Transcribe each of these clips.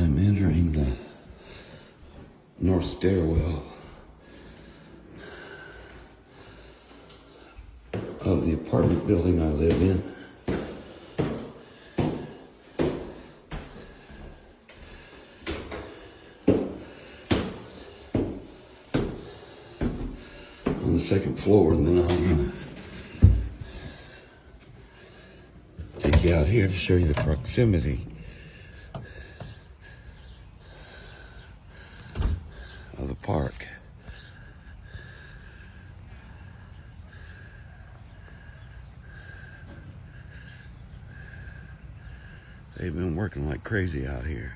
I'm entering the north stairwell of the apartment building I live in. On the second floor, and then I'm gonna take you out here to show you the proximity of the park. They've been working like crazy out here.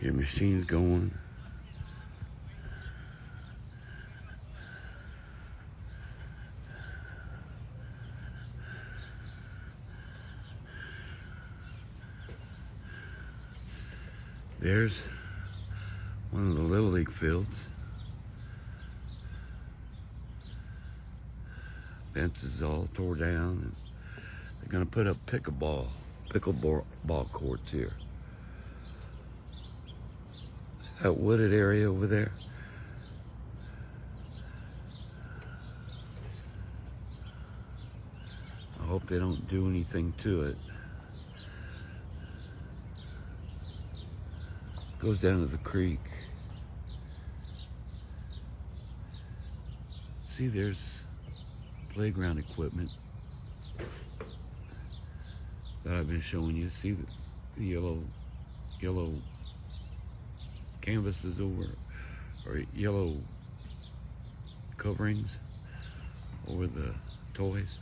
Your machines going. There's one of the Little League fields. Fences all tore down, and they're gonna put up pickleball courts here. See that wooded area over there? I hope they don't do anything to it. Goes down to the creek. See, there's playground equipment that I've been showing you. See the yellow canvases over, or yellow coverings over the toys.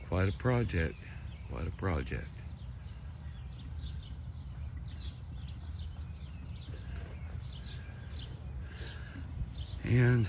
Quite a project, quite a project. And